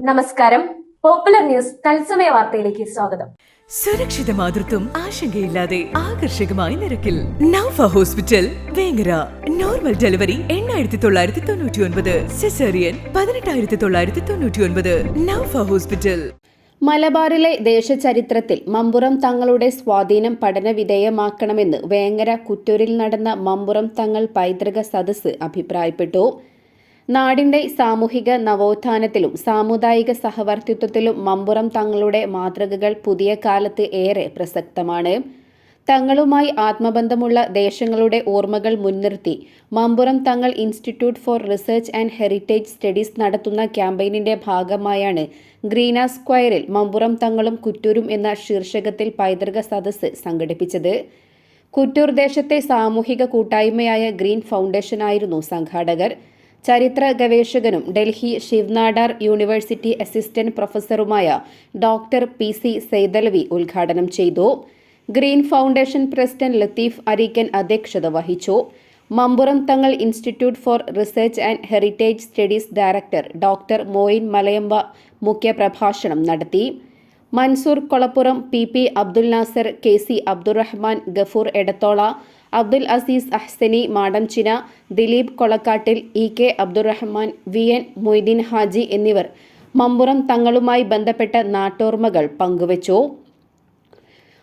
നമസ്കാരം. Popular news തത്സമയ വാർത്തയിലേക്ക് സ്വാഗതം. സുരക്ഷിത മാതൃത്വം ആശങ്കയില്ലാതെ ആകർഷകമായ നിരക്കിൽ Naufa hospital Vengara. Normal delivery 8999, caesarean 18999. Naufa hospital. മലബാറിലെ ദേശചരിത്രത്തിൽ മമ്പുറം തങ്ങളുടെ സ്വാധീനം പഠനവിധേയമാക്കണമെന്ന് വേങ്ങര കുറ്റൂരിൽ നടന്ന മമ്പുറം തങ്ങൾ പൈതൃക സദസ്സ് അഭിപ്രായപ്പെട്ടു. നാടിന്റെ സാമൂഹിക നവോത്ഥാനത്തിലും സാമുദായിക സഹവർത്തിത്വത്തിലും മമ്പുറം തങ്ങളുടെ മാതൃകകൾ പുതിയ കാലത്ത് ഏറെ പ്രസക്തമാണ്. തങ്ങളുമായി ആത്മബന്ധമുള്ള ദേശങ്ങളുടെ ഓർമ്മകൾ മുൻനിർത്തി Mampuram Thangal institute for research and heritage studies നടത്തുന്ന ക്യാമ്പയിനിന്റെ ഭാഗമായാണ് ഗ്രീന സ്ക്വയറിൽ മമ്പുറം തങ്ങളും കുറ്റൂരും എന്ന ശീർഷകത്തിൽ പൈതൃക സദസ്സ് സംഘടിപ്പിച്ചത്. കുറ്റൂർ ദേശത്തെ സാമൂഹിക കൂട്ടായ്മയായ ഗ്രീൻ ഫൗണ്ടേഷനായിരുന്നു സംഘാടകർ. ചരിത്ര ഗവേഷകനും ഡൽഹി ശിവ്നാഡാർ യൂണിവേഴ്സിറ്റി അസിസ്റ്റന്റ് പ്രൊഫസറുമായ ഡോക്ടർ PC സൈദലവി ഉദ്ഘാടനം ചെയ്തു. Green Foundation president Latheef Areekkan അധ്യക്ഷത വഹിച്ചു. Mampuram Thangal institute for research and heritage studies director doctor Moyin Malayamba മുഖ്യപ്രഭാഷണം നടത്തി. Mansoor Kolappuram, PP Abdul Nasar, KC Abdurahman, Gafoor എടത്തോള, Abdul Azeez Ahsani മാടംചിന, Dileep കൊളക്കാട്ടിൽ, EK Abdurahman, VN Moideen Haji എന്നിവർ മമ്പുറം തങ്ങളുമായി ബന്ധപ്പെട്ട നാട്ടോർമ്മകൾ പങ്കുവച്ചു.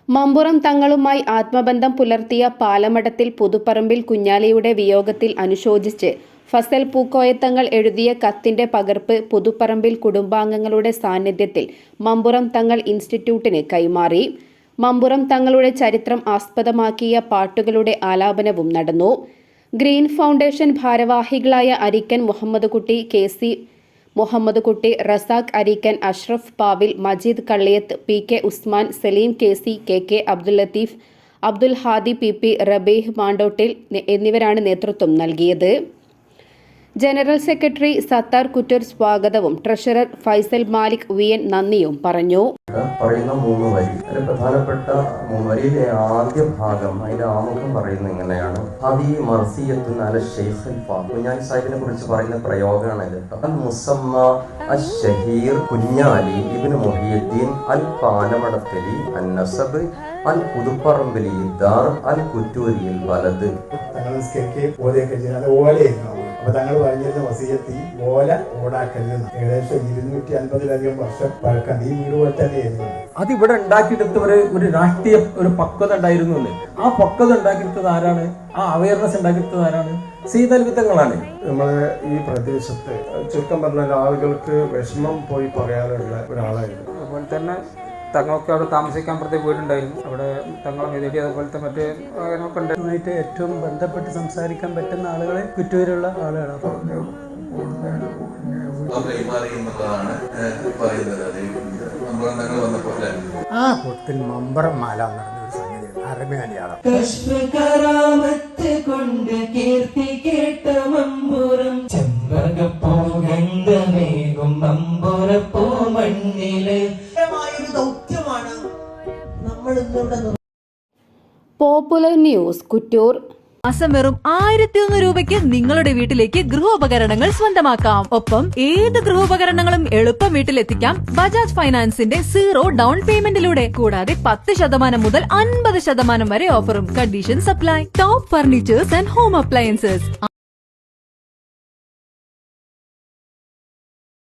മമ്പുറം തങ്ങളുമായി ആത്മബന്ധം പുലർത്തിയ പാലമടത്തിൽ പുതുപ്പറമ്പിൽ കുഞ്ഞാലിയുടെ വിയോഗത്തിൽ അനുശോചിച്ച് ഫസൽ പൂക്കോയത്തങ്ങൾ എഴുതിയ കത്തിന്റെ പകർപ്പ് പുതുപ്പറമ്പിൽ കുടുംബാംഗങ്ങളുടെ സാന്നിധ്യത്തിൽ മമ്പുറം തങ്ങൾ ഇൻസ്റ്റിറ്റ്യൂട്ടിന് കൈമാറി. മമ്പുറം തങ്ങളുടെ ചരിത്രം ആസ്പദമാക്കിയ പാട്ടുകളുടെ ആലാപനവും നടന്നു. ഗ്രീൻ ഫൗണ്ടേഷൻ ഭാരവാഹികളായ അരിക്കൻ മുഹമ്മദ് കുട്ടി, KC മുഹമ്മദ് കുട്ടി, Razak അരിക്കൻ, Ashraf പാവിൽ, Majeed Kalliyath, PK Usman, Saleem KC, KK Abdul Latheef, Abdul Hadi PP, Rabeeh മാണ്ടോട്ടിൽ എന്നിവരാണ് നേതൃത്വം നൽകിയത്. ജനറൽ സെക്രട്ടറി സത്താർ കുറ്റൂർ സ്വാഗതവും ട്രഷറർ ഫൈസൽ മാലിക് VN നന്ദിയും പറഞ്ഞു. പറയുന്ന 3 വരി, അതിൽ പ്രധാനപ്പെട്ട 3 വരിയിലെ ആദ്യ ഭാഗം, അതിന്റെ ആമുഖം പറയുന്നത് ഇങ്ങനെയാണ്: ഹദി മർസിയത്തുൻ അല ശൈഖുൽ ഫാദ്. കുഞ്ഞാലി സാഹിബിനെ കുറിച്ച് പറയുന്ന പ്രയോഗമാണ് ഇത്. അൽ മുസമ്മ അശ്ശഹീർ കുഞ്ഞാലി ഇബ്നു മുഹിയുദ്ദീൻ അൽ പാലമടത്തലി അൻ നസബ് അൽ പുതുപ്പറമ്പിലി ദാർ അൽ കുറ്റൂരിൽ വലത്. അപ്പൊ തങ്ങൾ പറഞ്ഞിരുന്ന വസിയത്ത് ഓല ഓടാക്കരുത്. ഏകദേശം 250-ലധികം വർഷം പഴക്കം ഈ വീട് പോലെ തന്നെയായിരുന്നു. അത് ഇവിടെ ഉണ്ടാക്കിയെടുത്ത ഒരു രാഷ്ട്രീയ ഒരു പക്വത ഉണ്ടായിരുന്നു. ആ പക്വത ഉണ്ടാക്കിയെടുത്തത് ആരാണ്? ആ അവയർനെസ് ഉണ്ടാക്കിയെടുത്തത് ആരാണ്? സീതൽവിധങ്ങളാണ്. നമ്മളെ ഈ പ്രദേശത്ത് ചുരുക്കം പറഞ്ഞാൽ ആളുകൾക്ക് വിഷമം പോയി പറയാനുള്ള ഒരാളായിരുന്നു. അതുപോലെ തന്നെ തങ്ങൾക്ക് അവിടെ താമസിക്കാൻ പ്രത്യേക വീടുണ്ടായിരുന്നു. അവിടെ തങ്ങളും എഴുതി അതുപോലത്തെ മറ്റേ നന്നായിട്ട് ഏറ്റവും ബന്ധപ്പെട്ട് സംസാരിക്കാൻ പറ്റുന്ന ആളുകളെ കുറ്റൂരുള്ള ആളുകളാണ്. ആ കൂട്ടത്തിൽ മമ്പറം മാല നടന്ന ഒരു സംഗതി അറബിയാളം പോപ്പുലർ ന്യൂസ് കുറ്റൂർ. മാസം വെറും 1100 രൂപയ്ക്ക് നിങ്ങളുടെ വീട്ടിലേക്ക് ഗൃഹോപകരണങ്ങൾ സ്വന്തമാക്കാം. ഒപ്പം ഏത് ഗൃഹോപകരണങ്ങളും എളുപ്പം വീട്ടിലെത്തിക്കാം ബജാജ് ഫൈനാൻസിന്റെ 0 ഡൗൺ പേയ്മെന്റിലൂടെ. കൂടാതെ 10% മുതൽ 50% വരെ ഓഫറും. Condition supply. Top furnitures and home appliances,